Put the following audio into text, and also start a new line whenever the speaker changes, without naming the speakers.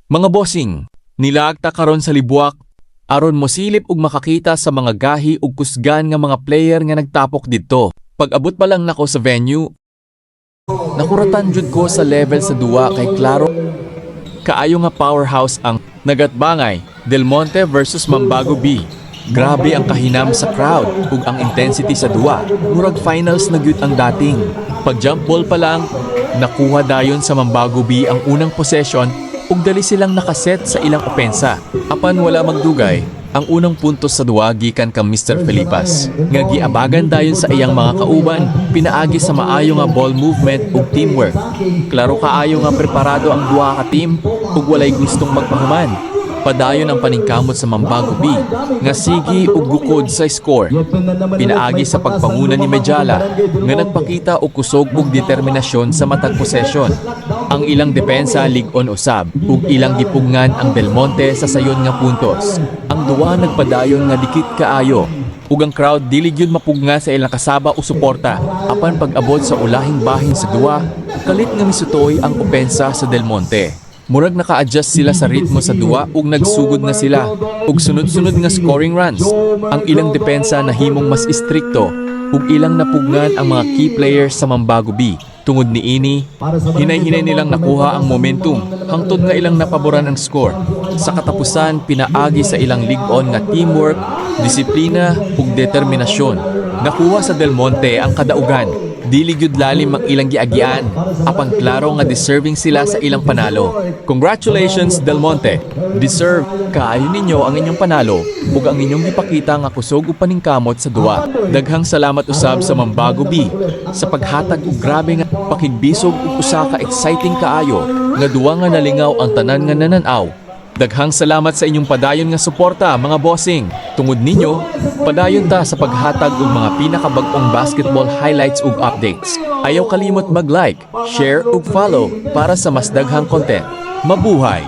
Mga bossing, nilaagta karon sa libuak aron mosilip ug makakita sa mga gahi ug kusgan nga mga player nga nagtapok didto. Pag-abot pa lang nako sa venue, nakuratan jud ko sa level sa duwa kay klaro kaayo nga powerhouse ang nagatbangay Del Monte versus Mambago B. Grabe ang kahinam sa crowd ug ang intensity sa duwa. Murag finals na gyud ang dating. Pag jump ball pa lang, nakuha dayon sa Mambago B ang unang possession ug dali silang nakaset sa ilang opensa. Apan wala magdugay, ang unang puntos sa duwa gikan kang Mr. Felipas. Nga giabagan dayon sa iyang mga kauban, pinaagi sa maayo nga ball movement ug teamwork. Klaro kaayo nga preparado ang duha ka team ug walay gustong magpahuman. Padayon ang paningkamot sa Mambago B, nga sigi ug gukod sa score. Pinaagi sa pagpanguna ni Medjala, nga nagpakita og kusog ug determinasyon sa matag possession. Ang ilang depensa lig-on usab, ug ilang gipugngan ang Del Monte sa sayon nga puntos. Ang duwa nagpadayon nga dikit kaayo, ug ang crowd dili gyud mapugna sa ilang kasaba o suporta. Apan pag-abot sa ulahing bahin sa duwa, kalit nga misutoy ang opensa sa Del Monte. Murag naka-adjust sila sa ritmo sa duwa ug nagsugod na sila ug sunod-sunod nga scoring runs. Ang ilang depensa nahimong mas istrikto ug ilang napugnan ang mga key players sa Mambago B. Tungod niini, hinay-hinay nilang nakuha ang momentum hangtod nga ilang napaboran ang score. Sa katapusan, pinaagi sa ilang lig-on nga teamwork, disiplina ug determinasyon. Nakuha sa Del Monte ang kadaugan. Dili gyud lalim ang ilang giagian, apang klaro nga deserving sila sa ilang panalo. Congratulations Del Monte! Deserve kaayo ninyo ang inyong panalo ug ang inyong gipakita nga kusog ug paningkamot sa duwa. Daghang salamat usab sa Mambago B sa paghatag og grabe nga pakigbisog ug usa ka exciting kaayo nga duwa nga nalingaw ang tanan nga nananaw. Daghang salamat sa inyong padayon nga suporta, mga bossing. Tungod ninyo, padayon ta sa paghatag og mga pinakabag-ong basketball highlights ug updates. Ayaw kalimot mag-like, share ug follow para sa mas daghang content. Mabuhay!